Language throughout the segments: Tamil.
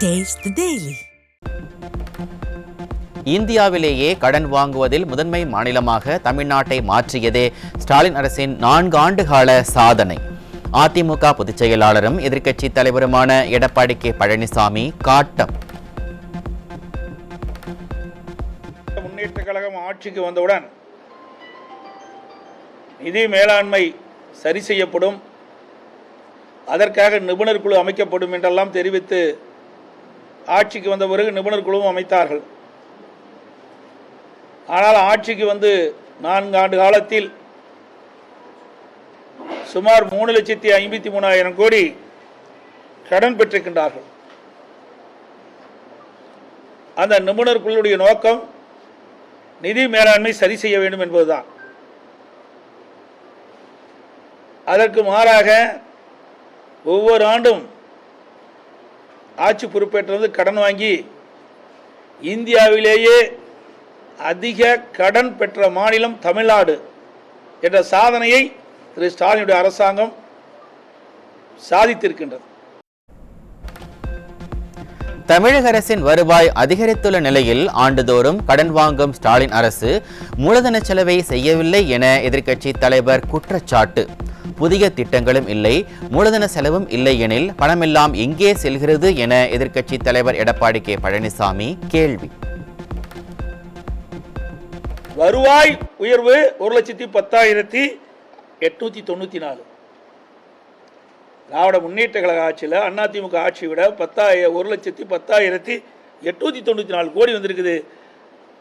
Taste the Daily. இந்தியாவிலேயே கடன் வாங்குவதில் முதன்மை மாநிலமாக தமிழ்நாட்டை மாற்றியதே ஸ்டாலின் அரசின் 4 ஆண்டு கால சாதனை. அதிமுக பொதுச் செயலாளரும் எதிர்க்கட்சி தலைவருமான எடப்பாடி கே பழனிசாமி காட்டம். முன்னேற்ற கழகம் ஆட்சிக்கு வந்தவுடன் நிதி மேலாண்மை சரி செய்யப்படும், அதற்காக நிபுணர் குழு அமைக்கப்படும் என்றெல்லாம் தெரிவித்து ஆட்சிக்கு வந்த பிறகு நிபுணர் குழுவும் அமைத்தார்கள். ஆனால் ஆட்சிக்கு வந்து 4 ஆண்டு காலத்தில் சுமார் 3,53,000 கோடி கடன் பெற்றிருக்கின்றார்கள். அந்த நிபுணர் குழுவுடைய நோக்கம் நிதி மேலாண்மை சரி செய்ய வேண்டும் என்பதுதான். அதற்கு மாறாக ஒவ்வொரு ஆண்டும் ஆட்சி பொறுப்பேற்றது கடன் வாங்கி இந்தியாவிலேயே அதிக கடன் பெற்ற மாநிலம் தமிழ்நாடு என்ற சாதனையை திரு ஸ்டாலினுடைய அரசாங்கம் சாதித்திருக்கின்றது. தமிழக அரசின் வருவாய் அதிகரித்துள்ள நிலையில் ஆண்டுதோறும் கடன் வாங்கும் ஸ்டாலின் அரசு மூலதன செலவை செய்யவில்லை என எதிர்க்கட்சி தலைவர் குற்றச்சாட்டு. புதிய திட்டங்களும் இல்லை, மூலதன செலவும் இல்லை எனில் பணமெல்லாம் எங்கே செல்கிறது என எதிர்க்கட்சி தலைவர் எடப்பாடி கே பழனிசாமி கேள்வி. வருவாய் உயர்வு 1,10,894. திராவிட முன்னேற்ற கழக ஆட்சியில் அதிமுக ஆட்சியை விட 1,10,894 கோடி வந்திருக்குது.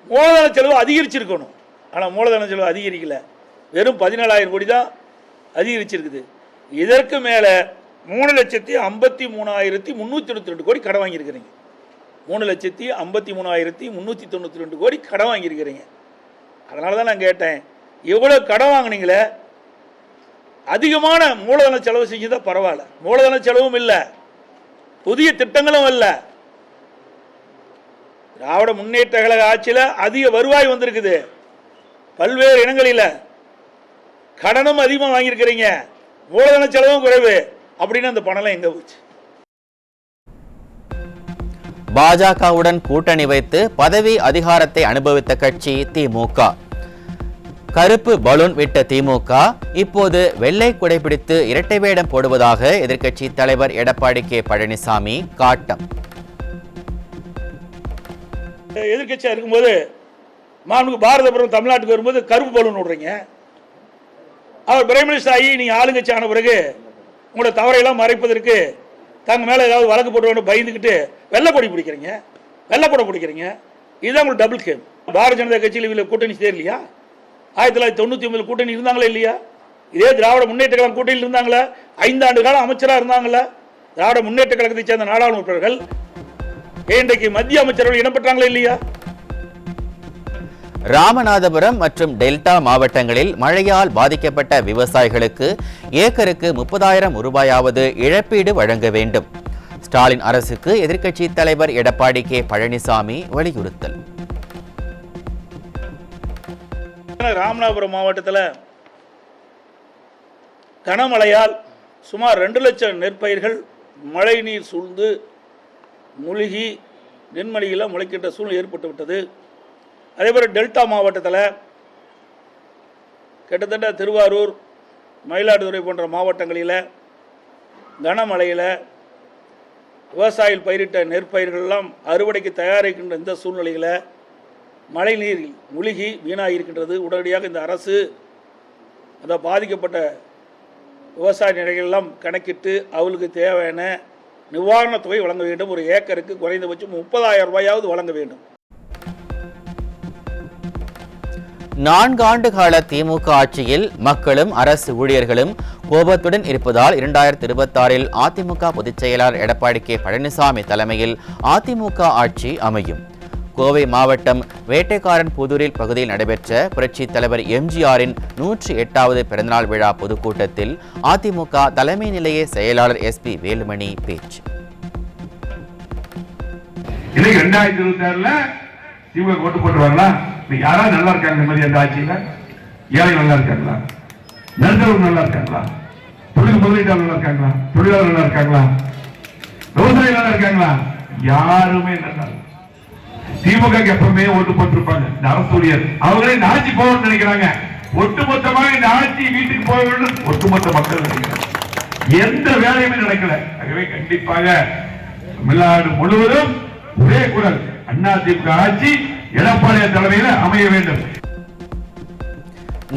மூலதன செலவு அதிகரிச்சிருக்கணும், ஆனால் மூலதன செலவு அதிகரிக்கல, வெறும் 17,000 கோடி தான் அதிகரிச்சிருக்குது. இதற்கு மேலே 3,53,392 கோடி கடன் வாங்கியிருக்கிறீங்க. 3,53,392 கோடி கடன் வாங்கியிருக்கிறீங்க. அதனால தான் நான் கேட்டேன், எவ்வளோ கடன் வாங்கினீங்களே, அதிகமான மூலதன செலவு செஞ்சதா பரவாயில்ல. மூலதன செலவும் இல்லை, புதிய திட்டங்களும் இல்லை. திராவிட முன்னேற்ற கழக ஆட்சியில் அதிக வருவாய் வந்திருக்குது, பல்வேறு இடங்களில் கடனும் அதிகமாக வாங்கியிருக்கிறீங்க, மூலதன செலவும் குறைவு. அப்படின்னு அந்த பணம் எங்க போச்சு? பாஜகவுடன் கூட்டணி வைத்து பதவி அதிகாரத்தை அனுபவித்த கட்சி திமுக. கருப்பு பலூன் விட்ட திமுக இப்போது வெள்ளை குடை பிடித்து இரட்டை வேடம் போடுவதாக எதிர்க்கட்சி தலைவர் எடப்பாடி கே பழனிசாமி காட்டம். எதிர்க்கட்சியா இருக்கும்போது பாரத பிரதமர் தமிழ்நாட்டுக்கு வரும்போது கருப்பு பலூன் விடுறீங்க. அவர் பிரைம் மினிஸ்டர் ஆகி நீங்க ஆளுங்கட்சி ஆன பிறகு உங்களோட தவறையெல்லாம் மறைப்பதற்கு தங்க மேல ஏதாவது வழக்கு போட்டு பயந்துக்கிட்டு வெள்ளை கொடி பிடிக்கிறீங்க, வெள்ளைப்படம் பிடிக்கிறீங்க. இதுதான் உங்களுக்கு டபுள் கேம். பாரதிய ஜனதா கட்சியில் கூட்டணி சேரலையா? 1999 கூட்டணி இருந்தாங்களா இல்லையா? இதே திராவிட முன்னேற்ற கழகம் கூட்டணியில் இருந்தாங்களா? 5 ஆண்டு காலம் அமைச்சராக இருந்தாங்களா? திராவிட முன்னேற்ற கழகத்தை சேர்ந்த நாடாளுமன்ற உறுப்பினர்கள் இன்றைக்கு மத்திய அமைச்சர்கள் இடம்பெற்றாங்களா இல்லையா? ராமநாதபுரம் மற்றும் டெல்டா மாவட்டங்களில் மழையால் பாதிக்கப்பட்ட விவசாயிகளுக்கு ஏக்கருக்கு 30,000 ரூபாயாவது இழப்பீடு வழங்க வேண்டும். ஸ்டாலின் அரசுக்கு எதிர்க்கட்சி தலைவர் எடப்பாடி கே பழனிசாமி வலியுறுத்தல். ராமநாதபுரம் மாவட்டத்தில் கனமழையால் சுமார் 2 லட்சம் நெற்பயிர்கள் மழை நீர் சூழ்ந்து மூழ்கி நென்மணியில் முளைக்கின்ற சூழ்நிலை ஏற்பட்டு விட்டது. அதேபோல் டெல்டா மாவட்டத்தில் கிட்டத்தட்ட திருவாரூர், மயிலாடுதுறை போன்ற மாவட்டங்களில் கனமழையில் விவசாயிகள் பயிரிட்ட நெற்பயிர்களெல்லாம் அறுவடைக்கு தயாரிக்கின்ற இந்த சூழ்நிலையில் மழை நீரில் மூழ்கி வீணாகியிருக்கின்றது. உடனடியாக இந்த அரசு அந்த பாதிக்கப்பட்ட விவசாய நிலைகளெல்லாம் கணக்கிட்டு அவர்களுக்கு தேவையான நிவாரணத் தொகை வழங்க வேண்டும். ஒரு ஏக்கருக்கு குறைந்தபட்சம் 30,000 ரூபாயாவது வழங்க வேண்டும். 4 ஆண்டு கால திமுக ஆட்சியில் மக்களும் அரசு ஊழியர்களும் கோபத்துடன் இருப்பதால் 2026 அதிமுக பொதுச் செயலாளர் எடப்பாடி கே பழனிசாமி தலைமையில் அதிமுக ஆட்சி அமையும். கோவை மாவட்டம் வேட்டைக்காரன் புதூரில் பகுதியில் நடைபெற்ற புரட்சித் தலைவர் எம்ஜிஆரின் 108வது பிறந்தநாள் விழா பொதுக்கூட்டத்தில் அதிமுக தலைமை நிலைய செயலாளர் SP வேலுமணி பேச்சு. 2026 திமுக ஓட்டு போட்டுருவாங்களா? யாராவது நல்லா இருக்காங்க நிம்மதி அந்த ஆட்சியில? ஏழை நல்லா இருக்காங்களா? நடுத்தரவு நல்லா இருக்காங்களா? தொழில் முதலீட்டாளர் நல்லா இருக்காங்களா? தொழிலாளர் நல்லா இருக்காங்களா? விவசாயிகள் நல்லா இருக்காங்களா? யாருமே நல்லா திமுக எப்பவுமே ஓட்டு போட்டிருப்பாங்க. இந்த அரசு ஊழியர் அவங்களே இந்த ஆட்சி போகணும்னு நினைக்கிறாங்க. ஒட்டுமொத்தமாக இந்த ஆட்சி வீட்டுக்கு போக வேண்டும் ஒட்டுமொத்த மக்கள் நினைக்கிறாங்க. எந்த வேலையுமே நடக்கல. ஆகவே கண்டிப்பாக தமிழ்நாடு முழுவதும் ஒரே குரல், அதிமுக ஆட்சி எடப்பாடி தலைமையில் அமைய வேண்டும்.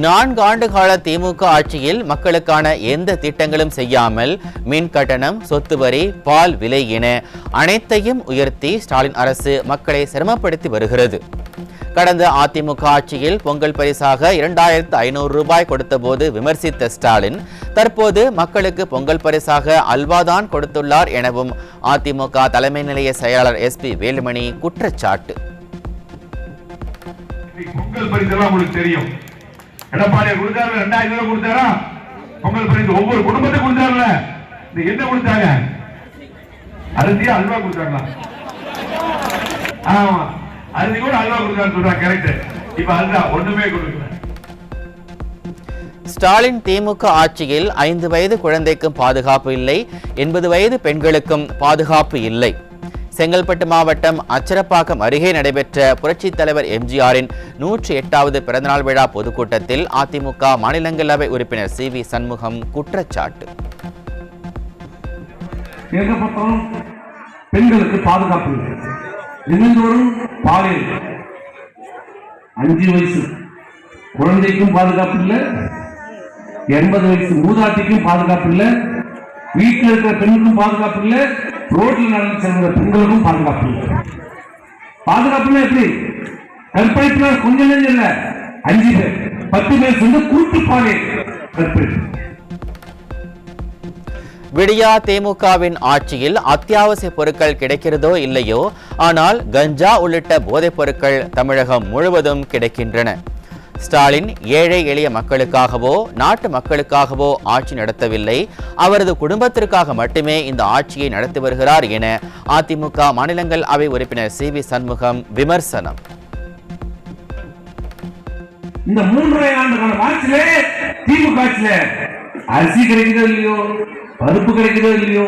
4 ஆண்டு கால திமுக ஆட்சியில் மக்களுக்கான எந்த திட்டங்களும் செய்யாமல் மின் கட்டணம், சொத்து வரி, பால் விலை என அனைத்தையும் உயர்த்தி ஸ்டாலின் அரசு மக்களை சிரமப்படுத்தி வருகிறது. கடந்த அதிமுக ஆட்சியில் பொங்கல் பரிசாக 2500 ரூபாய் கொடுத்தபோது விமர்சித்த ஸ்டாலின் தற்போது மக்களுக்கு பொங்கல் பரிசாக அல்வாதான் கொடுத்துள்ளார் எனவும் அதிமுக தலைமை நிலைய செயலாளர் SP வேலுமணி குற்றச்சாட்டு. பொங்கல் பரிசெல்லாம் உங்களுக்கு தெரியும். எடப்பாடி கொடுத்தாரு, 2000 ரூபாய் கொடுத்தாரா? பொங்கல் பரிசு ஒவ்வொரு குடும்பத்துக்கும் கொடுத்தாருல. என்ன கொடுத்தாங்க? அரிசியா அல்வா கொடுத்தாங்களா? ஆமா, அரிசி கூட அல்வா கொடுத்தான்னு சொல்றாங்க. கரெக்ட். இப்ப அல்வா ஒண்ணுமே கொடுக்கல. ஸ்டாலின் திமுக ஆட்சியில் 5 வயது குழந்தைக்கும் பாதுகாப்பு இல்லை, 80 வயது பெண்களுக்கும் பாதுகாப்பு இல்லை. செங்கல்பட்டு மாவட்டம் அச்சரப்பாக்கம் அருகே நடைபெற்ற புரட்சித் தலைவர் எம்ஜிஆரின் 108வது பிறந்தநாள் விழா பொதுக்கூட்டத்தில் அதிமுக மாநிலங்களவை உறுப்பினர் CV சண்முகம் குற்றச்சாட்டு. பெண்களுக்கு பாதுகாப்பு இல்லை, தினந்தோறும் பாலியல் 5 வயசு குழந்தைக்கும் பாதுகாப்பு இல்லை, 80 வயசு மூதாட்டிக்கும் பாதுகாப்பு இல்லை, வீட்டில் இருக்கிற பெண்ணுக்கும் பாதுகாப்பு இல்லை, ரோட்ல நடந்து செல்கிற பெண்களுக்கும் பாதுகாப்பு இல்லை. பாதுகாப்புனா எப்படி? கற்பழிப்பு கொஞ்சம் நெஞ்சம் இல்ல, 5 பேர் 10 பேர் சேர்ந்து கூட்டு பாலியல் கற்பழிப்பு. விடியா திமுகவின் ஆட்சியில் அத்தியாவசிய பொருட்கள் கிடைக்கிறதோ இல்லையோ, ஆனால் கஞ்சா உள்ளிட்ட போதைப் பொருட்கள் தமிழகம் முழுவதும் கிடைக்கின்றன. ஸ்டாலின் ஏழை எளிய மக்களுக்காகவோ நாட்டு மக்களுக்காகவோ ஆட்சி நடத்தவில்லை, அவரது குடும்பத்திற்காக மட்டுமே இந்த ஆட்சியை நடத்தி வருகிறார் என அதிமுக மாநிலங்களவை உறுப்பினர் CV சண்முகம் விமர்சனம். இந்த 3.5 ஆண்டுகால ஆட்சியிலே திமுக ஆட்சியிலே அரிசி கிடைக்குதோ இல்லையோ, பருப்பு கிடைக்குதோ இல்லையோ,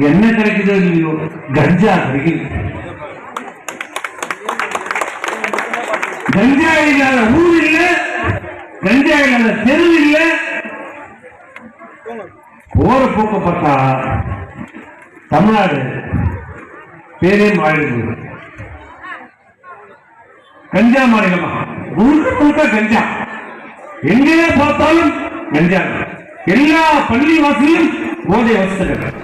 எண்ணெய் கிடைக்குதோ இல்லையோ, கஞ்சா கிடைக்குது. கஞ்சா இல்லாத ஊர் இல்ல, கஞ்சா இல்லாத தெரு இல்ல. போற போக்க பார்த்தா தமிழ்நாடு பேரே மாறிடுது. கஞ்சா மாநிலமா முழுக்க முழுக்க கஞ்சா, எங்கே பார்த்தாலும் கஞ்சா. எல்லா பள்ளி வாசலும் போதை வசதிகள்.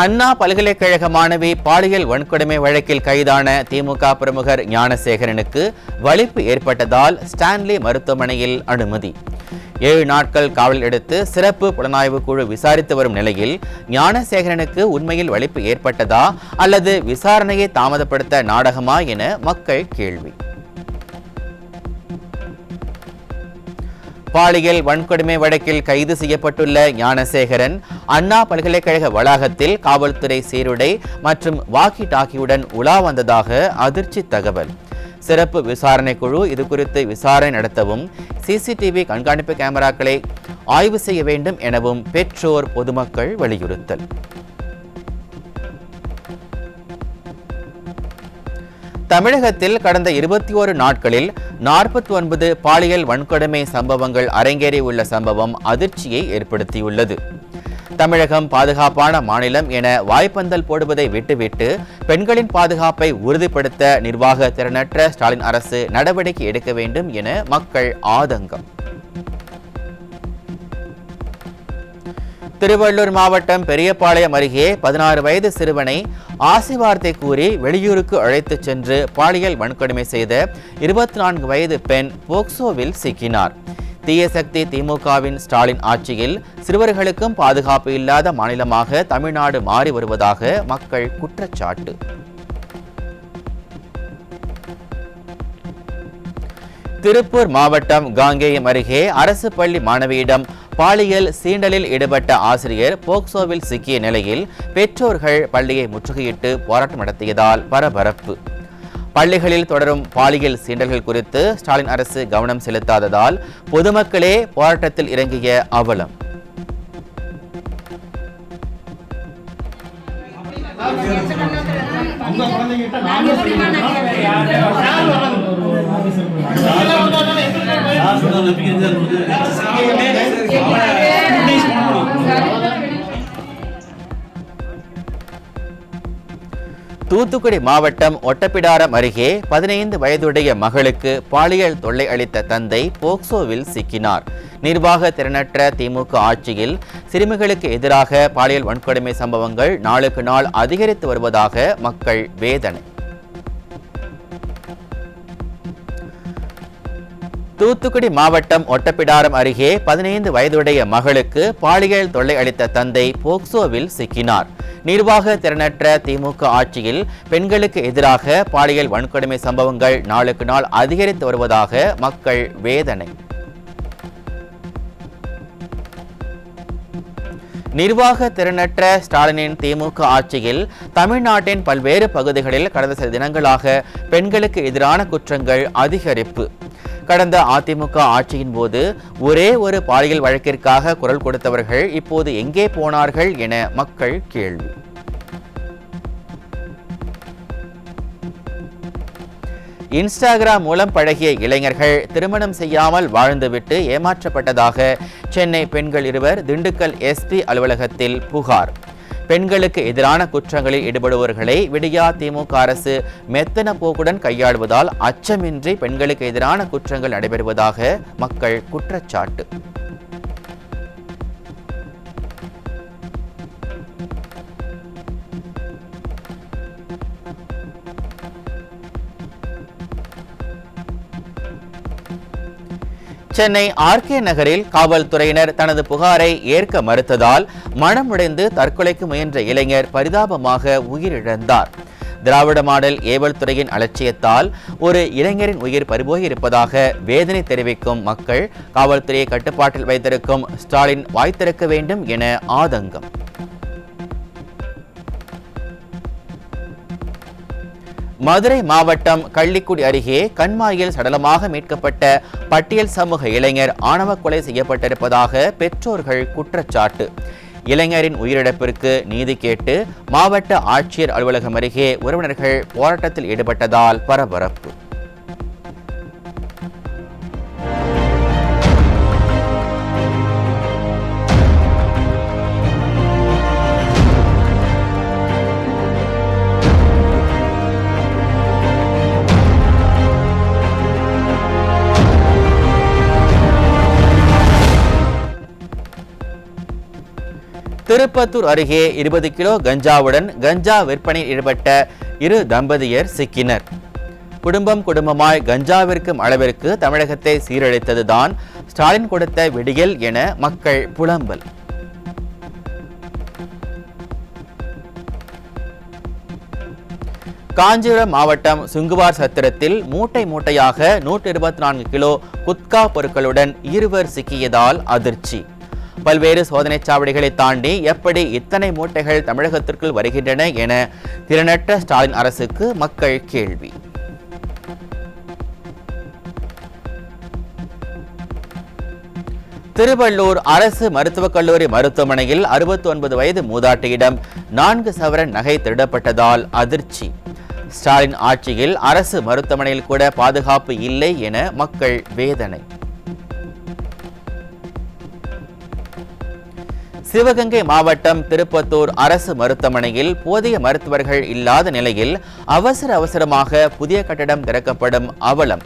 அண்ணா பல்கலைக்கழக மாணவி பாலியல் வன்கொடுமை வழக்கில் கைதான திமுக பிரமுகர் ஞானசேகரனுக்கு வலிப்பு ஏற்பட்டதால் ஸ்டான்லி மருத்துவமனையில் அனுமதி. 7 நாட்கள் காவல் எடுத்து சிறப்பு புலனாய்வு குழு விசாரித்து வரும் நிலையில் ஞானசேகரனுக்கு உண்மையில் வலிப்பு ஏற்பட்டதா அல்லது விசாரணையை தாமதப்படுத்த நாடகமா என மக்கள் கேள்வி. பாலியல் வன்கொடுமை வழக்கில் கைது செய்யப்பட்டுள்ள ஞானசேகரன் அண்ணா பல்கலைக்கழக வளாகத்தில் காவல்துறை சீருடை மற்றும் வாக்கி டாக்கியுடன் உலா வந்ததாக அதிர்ச்சி தகவல். சிறப்பு விசாரணை குழு இதுகுறித்து விசாரணை நடத்தவும் CCTV கண்காணிப்பு கேமராக்களை ஆய்வு செய்ய வேண்டும் எனவும் பெற்றோர் பொதுமக்கள் வலியுறுத்தல். தமிழகத்தில் கடந்த 21 நாட்களில் 49 பாலியல் வன்கொடுமை சம்பவங்கள் அரங்கேறியுள்ள சம்பவம் அதிர்ச்சியை ஏற்படுத்தியுள்ளது. தமிழகம் பாதுகாப்பான மாநிலம் என வாய்ப்பந்தல் போடுவதை விட்டுவிட்டு பெண்களின் பாதுகாப்பை உறுதிப்படுத்த நிர்வாக திறனற்ற ஸ்டாலின் அரசு நடவடிக்கை எடுக்க வேண்டும் என மக்கள் ஆதங்கம். திருவள்ளூர் மாவட்டம் பெரியபாளையம் அருகே 16 வயது சிறுவனை ஆசி வார்த்தை கூறி வெளியூருக்கு அழைத்துச் சென்று பாலியல் வன்கொடுமை செய்த 24 வயது பெண் போக்சோவில் சிக்கினார். தீய சக்தி திமுகவின் ஸ்டாலின் ஆட்சியில் சிறுவர்களுக்கும் பாதுகாப்பு இல்லாத மாநிலமாக தமிழ்நாடு மாறி வருவதாக மக்கள் குற்றச்சாட்டு. திருப்பூர் மாவட்டம் காங்கேயம் அருகே அரசு பள்ளி மாணவியிடம் பாலியல் சீண்டலில் ஈடுபட்ட ஆசிரியர் போக்சோவில் சிக்கிய நிலையில் பெற்றோர்கள் பள்ளியை முற்றுகையிட்டு போராட்டம் நடத்தியதால் பரபரப்பு. பள்ளிகளில் தொடரும் பாலியல் சீண்டல்கள் குறித்து ஸ்டாலின் அரசு கவனம் செலுத்தாததால் பொதுமக்களே போராட்டத்தில் இறங்கிய அவலம். தூத்துக்குடி மாவட்டம் ஒட்டப்பிடாரம் அருகே 15 வயதுடைய மகளுக்கு பாலியல் தொல்லை அளித்த தந்தை போக்சோவில் சிக்கினார். நிர்வாக திறனற்ற திமுக ஆட்சியில் சிறுமிகளுக்கு எதிராக பாலியல் வன்கொடுமை சம்பவங்கள் நாளுக்கு நாள் அதிகரித்து வருவதாக மக்கள் வேதனை. தூத்துக்குடி மாவட்டம் ஒட்டப்பிடாரம் அருகே 15 வயதுடைய மகளுக்கு பாலியல் தொல்லை அளித்த தந்தை போக்சோவில் சிக்கினார். நிர்வாக திறனற்ற திமுக ஆட்சியில் பெண்களுக்கு எதிராக பாலியல் வன்கொடுமை சம்பவங்கள் நாளுக்கு நாள் அதிகரித்து வருவதாக மக்கள் வேதனை. நிர்வாக திறனற்ற ஸ்டாலினின் திமுக ஆட்சியில் தமிழ்நாட்டின் பல்வேறு பகுதிகளில் கடந்த சில தினங்களாக பெண்களுக்கு எதிரான குற்றங்கள் அதிகரிப்பு. கடந்த அதிமுக ஆட்சியின் போது ஒரே ஒரு பாலியல் வழக்கிற்காக குரல் கொடுத்தவர்கள் இப்போது எங்கே போனார்கள் என மக்கள் கேள்வி. இன்ஸ்டாகிராம் மூலம் பழகிய இளைஞர்கள் திருமணம் செய்யாமல் வாழ்ந்துவிட்டு ஏமாற்றப்பட்டதாக சென்னை பெண்கள் இருவர் திண்டுக்கல் எஸ்பி அலுவலகத்தில் புகார். பெண்களுக்கு எதிரான குற்றங்களில் ஈடுபடுபவர்களை விடியா திமுக அரசு மெத்தன போக்குடன் கையாளுவதால் அச்சமின்றி பெண்களுக்கு எதிரான குற்றங்கள் நடைபெறுவதாக மக்கள் குற்றச்சாட்டு. சென்னை ஆர்கே நகரில் காவல்துறையினர் தனது புகாரை ஏற்க மறுத்ததால் மனமுடைந்து தற்கொலைக்கு முயன்ற இளைஞர் பரிதாபமாக உயிரிழந்தார். திராவிட மாடல் ஏவல் துறையின் அலட்சியத்தால் ஒரு இளைஞரின் உயிர் பறிபோயிருப்பதாக வேதனை தெரிவிக்கும் மக்கள் காவல்துறையை கட்டுப்பாட்டில் வைத்திருக்கும் ஸ்டாலின் வாய் திறக்க வேண்டும் என ஆதங்கம். மதுரை மாவட்டம் கள்ளிக்குடி அருகே கண்மாயில் சடலமாக மீட்கப்பட்ட பட்டியல் சமூக இளைஞர் ஆணவ கொலை செய்யப்பட்டிருப்பதாக பெற்றோர்கள் குற்றச்சாட்டு. இளைஞரின் உயிரிழப்பிற்கு நீதி கேட்டு மாவட்ட ஆட்சியர் அலுவலகம் அருகே உறவினர்கள் போராட்டத்தில் ஈடுபட்டதால் பரபரப்பு. திருப்பத்தூர் அருகே 20 கிலோ கஞ்சாவுடன் கஞ்சா விற்பனையில் ஈடுபட்ட இரு தம்பதியர் சிக்கினர். குடும்பமாய் கஞ்சா விற்கும் அளவிற்கு தமிழகத்தை சீரழித்ததுதான் ஸ்டாலின் கொடுத்த விடியல் என மக்கள் புலம்பல். காஞ்சிபுரம் மாவட்டம் சுங்குவார் சத்திரத்தில் மூட்டையாக 124 கிலோ குட்கா பொருட்களுடன் இருவர் சிக்கியதால் அதிர்ச்சி. பல்வேறு சோதனை சாவடிகளை தாண்டி எப்படி இத்தனை மூட்டைகள் தமிழகத்திற்குள் வருகின்றன என திறனற்ற ஸ்டாலின் அரசுக்கு மக்கள் கேள்வி. திருவள்ளூர் அரசு மருத்துவக் கல்லூரி மருத்துவமனையில் 69 வயது மூதாட்டியிடம் 4 சவரன் நகை திருடப்பட்டதால் அதிர்ச்சி. ஸ்டாலின் ஆட்சியில் அரசு மருத்துவமனையில் கூட பாதுகாப்பு இல்லை என மக்கள் வேதனை. சிவகங்கை மாவட்டம் திருப்பத்தூர் அரசு மருத்துவமனையில் போதிய மருத்துவர்கள் இல்லாத நிலையில் அவசரமாக புதிய கட்டடம் திறக்கப்படும் அவலம்.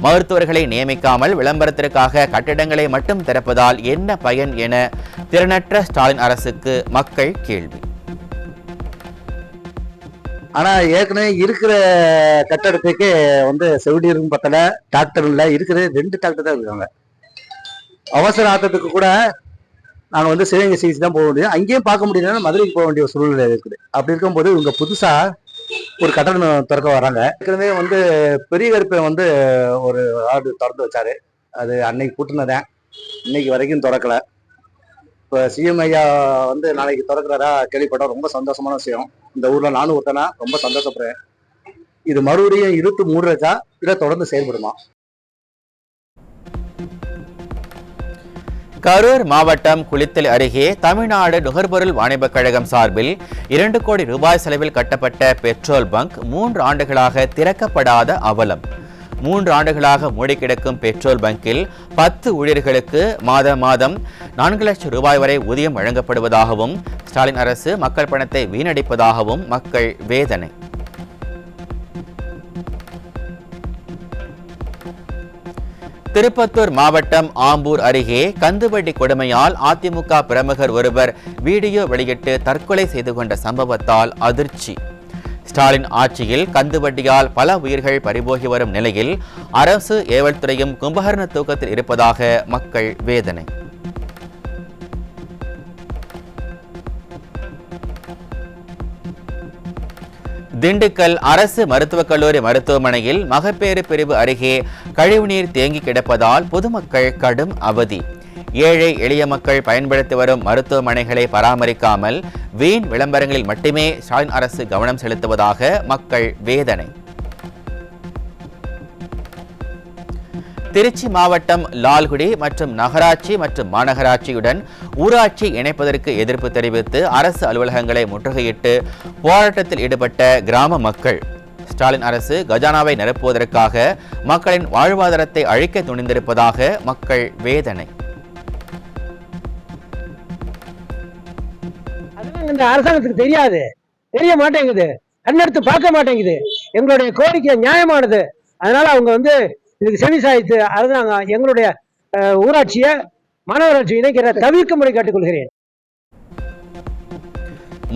மருத்துவர்களை நியமிக்காமல் விளம்பரத்திற்காக கட்டிடங்களை மட்டும் திறப்பதால் என்ன பயன் என திறனற்ற ஸ்டாலின் அரசுக்கு மக்கள் கேள்வி. ஆனா ஏற்கனவே இருக்கிற கட்டடத்துக்கு செவிலியரும் பத்தல, டாக்டர் இல்ல, இருக்கிறது 2 டாக்டர் தான் இருக்காங்க. அவசர ஆத்தத்துக்கு கூட நாங்கள் சிவகங்கை சிகிச்சை தான் போக முடியும், அங்கேயும் பார்க்க முடியலன்னா மதுரைக்கு போக வேண்டிய சூழ்நிலை இருக்குது. அப்படி இருக்கும்போது இவங்க புதுசா ஒரு கட்டடம் திறக்க வராங்க. ஏற்கனவே பெரிய கருப்பை ஒரு ஆடு திறந்து வச்சாரு, அது அன்னைக்கு கூட்டினதேன், இன்னைக்கு வரைக்கும் திறக்கல. இப்போ சிஎம் ஐயா நாளைக்கு திறக்கிறாரா கேள்விப்பட்டா ரொம்ப சந்தோஷமான விஷயம். இந்த ஊர்ல நானும் ஒருத்தனா ரொம்ப சந்தோஷப்படுறேன். இது மறுபடியும் இழுத்து மூடுறதா இல்லை தொடர்ந்து செயல்படுமா? கரூர் மாவட்டம் குளித்தலை அருகே தமிழ்நாடு நுகர்பொருள் வாணிபக் கழகம் சார்பில் 2 கோடி ரூபாய் செலவில் கட்டப்பட்ட பெட்ரோல் பங்க் 3 ஆண்டுகளாக திறக்கப்படாத அவலம். 3 ஆண்டுகளாக மூடி கிடக்கும் பெட்ரோல் பங்கில் 10 ஊழியர்களுக்கு மாதம் 4 லட்சம் ரூபாய் வரை ஊதியம் வழங்கப்படுவதாகவும் ஸ்டாலின் அரசு மக்கள் பணத்தை வீணடிப்பதாகவும் மக்கள் வேதனை. திருப்பத்தூர் மாவட்டம் ஆம்பூர் அருகே கந்துவட்டி கொடுமையால் அதிமுக பிரமுகர் ஒருவர் வீடியோ வெளியிட்டு தற்கொலை செய்து கொண்ட சம்பவத்தால் அதிர்ச்சி. ஸ்டாலின் ஆட்சியில் கந்துவட்டியால் பல உயிர்கள் பறிபோகி வரும் நிலையில் அரசு ஏவல் துறையும் கும்பகர்ண தூக்கத்தில் இருப்பதாக மக்கள் வேதனை. திண்டுக்கல் அரசு மருத்துவக் கல்லூரி மருத்துவமனையில் மகப்பேறு பிரிவு அருகே கழிவுநீர் தேங்கி கிடப்பதால் பொதுமக்கள் கடும் அவதி. ஏழை எளிய மக்கள் பயன்படுத்தி வரும் மருத்துவமனைகளை பராமரிக்காமல் வீண் விளம்பரங்களில் மட்டுமே ஸ்டாலின் அரசு கவனம் செலுத்துவதாக மக்கள் வேதனை. திருச்சி மாவட்டம் லால்குடி மற்றும் நகராட்சி மற்றும் மாநகராட்சியுடன் ஊராட்சி இணைப்பதற்கு எதிர்ப்பு தெரிவித்து அரசு அலுவலகங்களை முற்றுகையிட்டு போராட்டத்தில் ஈடுபட்ட கிராம மக்கள். ஸ்டாலின் அரசு கஜானாவை நிரப்புவதற்காக மக்களின் வாழ்வாதாரத்தை அழிக்க துணிந்திருப்பதாக மக்கள் வேதனை. இந்த அரசாங்கத்துக்கு தெரியாது, தெரிய மாட்டேங்குது, கண்ணெடுத்து பார்க்க மாட்டேங்குது. எங்களுடைய கோரிக்கை நியாயமானது. அதனால அவங்க இதுக்கு செவி சாய்த்து அதுதான் எங்களுடைய ஊராட்சியை மாநகராட்சி இணைக்கிற தவிர்க்கும்படி கேட்டுக்கொள்கிறேன்.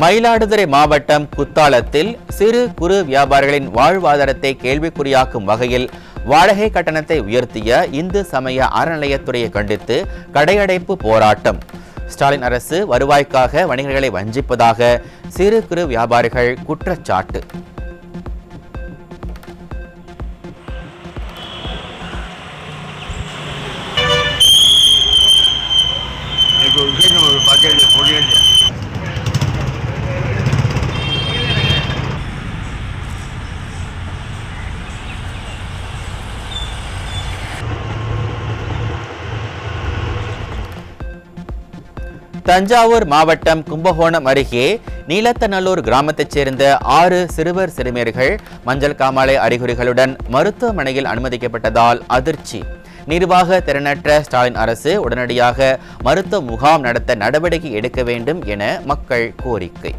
மயிலாடுதுறை மாவட்டம் குத்தாலத்தில் சிறு குறு வியாபாரிகளின் வாழ்வாதாரத்தை கேள்விக்குறியாக்கும் வகையில் வாடகை கட்டணத்தை உயர்த்திய இந்து சமய அறநிலையத்துறையை கண்டித்து கடையடைப்பு போராட்டம். ஸ்டாலின் அரசு வருவாய்க்காக வணிகர்களை வஞ்சிப்பதாக சிறு குறு வியாபாரிகள் குற்றச்சாட்டு. தஞ்சாவூர் மாவட்டம் கும்பகோணம் அருகே நீலத்தநல்லூர் கிராமத்தைச் சேர்ந்த 6 சிறுவர் சிறுமியர்கள் மஞ்சள் காமாலை அறிகுறிகளுடன் மருத்துவமனையில் அனுமதிக்கப்பட்டதால் அதிர்ச்சி. நிர்வாக திறனற்ற ஸ்டாலின் அரசு உடனடியாக மருத்துவ முகாம் நடத்த நடவடிக்கை எடுக்க வேண்டும் என மக்கள் கோரிக்கை.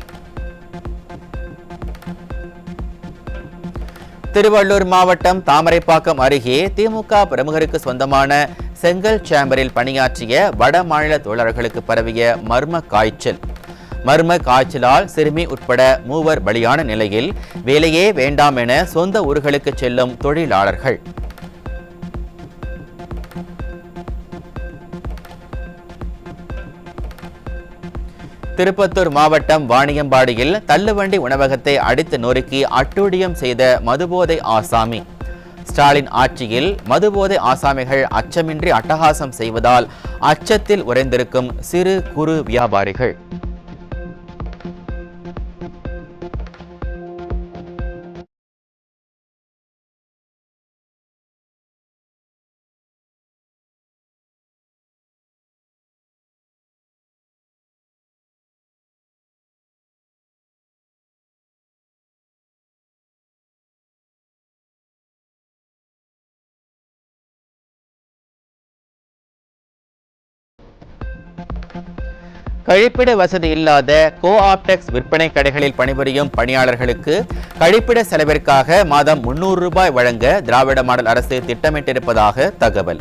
திருவள்ளூர் மாவட்டம் தாமரைப்பாக்கம் அருகே திமுக பிரமுகருக்கு சொந்தமான செங்கல் சேம்பரில் பணியாற்றிய வட மாநில தொழிலாளர்களுக்கு பரவிய மர்ம காய்ச்சலால் சிறுமி உட்பட 3 பலியான நிலையில் வேலையே வேண்டாம் என சொந்த ஊர்களுக்கு செல்லும் தொழிலாளர்கள். திருப்பத்தூர் மாவட்டம் வாணியம்பாடியில் தள்ளுவண்டி உணவகத்தை அடித்து நொறுக்கி அட்டூழியம் செய்த மதுபோதை ஆசாமி. ஸ்டாலின் ஆட்சியில் மதுபோதை ஆசாமிகள் அச்சமின்றி அட்டகாசம் செய்வதால் அச்சத்தில் உறைந்திருக்கும் சிறு குறு வியாபாரிகள். கழிப்பிட வசதி இல்லாத கோஆப்டெக்ஸ் விற்பனை கடைகளில் பணிபுரியும் பணியாளர்களுக்கு கழிப்பிட செலவிற்காக மாதம் 300 ரூபாய் வழங்க திராவிட மாடல் அரசு திட்டமிட்டிருப்பதாக தகவல்.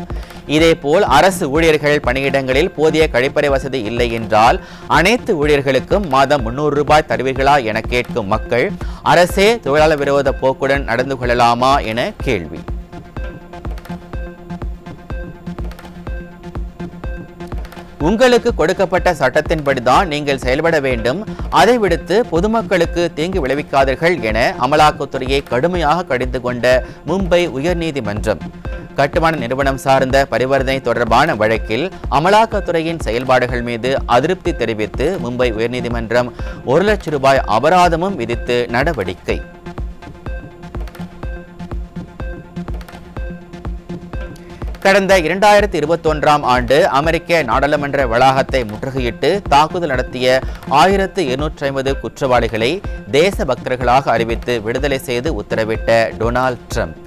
இதேபோல் அரசு ஊழியர்கள் பணியிடங்களில் போதிய கழிப்பறை வசதி இல்லை என்றால் அனைத்து ஊழியர்களுக்கும் மாதம் 300 ரூபாய் தருவீர்களா என கேட்கும் மக்கள் அரசே தொழிலாளர் விரோத போக்குடன் நடந்து கொள்ளலாமா என கேள்வி. உங்களுக்கு கொடுக்கப்பட்ட சட்டத்தின்படிதான் நீங்கள் செயல்பட வேண்டும், அதை விடுத்து பொதுமக்களுக்கு தீங்கு விளைவிக்காதீர்கள் என அமலாக்கத்துறையை கடுமையாக கடிந்து கொண்ட மும்பை உயர்நீதிமன்றம். கட்டுமான நிறுவனம் சார்ந்த பரிவர்த்தனை தொடர்பான வழக்கில் அமலாக்கத்துறையின் செயல்பாடுகள் மீது அதிருப்தி தெரிவித்து மும்பை உயர்நீதிமன்றம் 1 லட்சம் ரூபாய் அபராதமும் விதித்து நடவடிக்கை. கடந்த 2021ஆம் ஆண்டு அமெரிக்க நாடாளுமன்ற வளாகத்தை முற்றுகையிட்டு தாக்குதல் நடத்திய 1250 குற்றவாளிகளை தேசபக்தர்களாக அறிவித்து விடுதலை செய்து உத்தரவிட்ட டொனால்ட் ட்ரம்ப்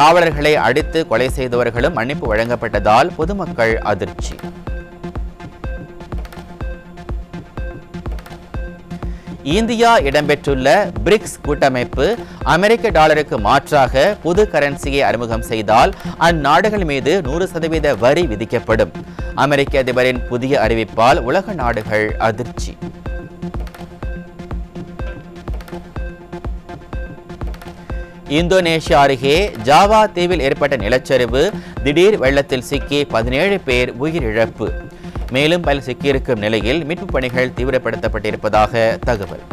காவலர்களை அடித்து கொலை செய்தவர்களும் மன்னிப்பு வழங்கப்பட்டதால் பொதுமக்கள் அதிர்ச்சி. இந்தியா இடம்பெற்றுள்ள பிரிக்ஸ் கூட்டமைப்பு அமெரிக்க டாலருக்கு மாற்றாக புது கரன்சியை அறிமுகம் செய்தால் அந்நாடுகள் மீது 100% வரி விதிக்கப்படும். அமெரிக்க அதிபரின் புதிய அறிவிப்பால் உலக நாடுகள் அதிர்ச்சி. இந்தோனேஷியா அருகே ஜாவா தீவில் ஏற்பட்ட நிலச்சரிவு, திடீர் வெள்ளத்தில் சிக்கி 17 பேர் உயிரிழப்பு. மேலும் பலர் சிக்கியிருக்கும் நிலையில் மீட்புப் பணிகள் தீவிரப்படுத்தப்பட்டிருப்பதாக தகவல்.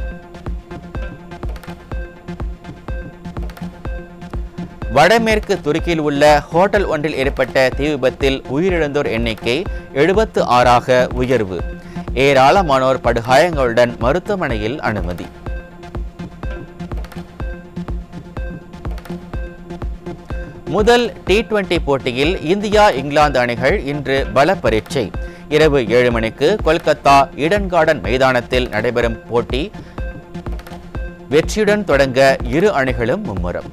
வடமேற்கு துருக்கியில் உள்ள ஹோட்டல் ஒன்றில் ஏற்பட்ட தீ விபத்தில் உயிரிழந்தோர் எண்ணிக்கை 76ஆக உயர்வு. ஏராளமானோர் படுகாயங்களுடன் மருத்துவமனையில் அனுமதி. முதல் T20 போட்டியில் இந்தியா இங்கிலாந்து அணிகள் இன்று பல பரீட்சை. இரவு 7 மணிக்கு கொல்கத்தா ஈடன் கார்டன் மைதானத்தில் நடைபெறும் போட்டி வெற்றியுடன் தொடங்க இரு அணிகளும் மும்முரம்.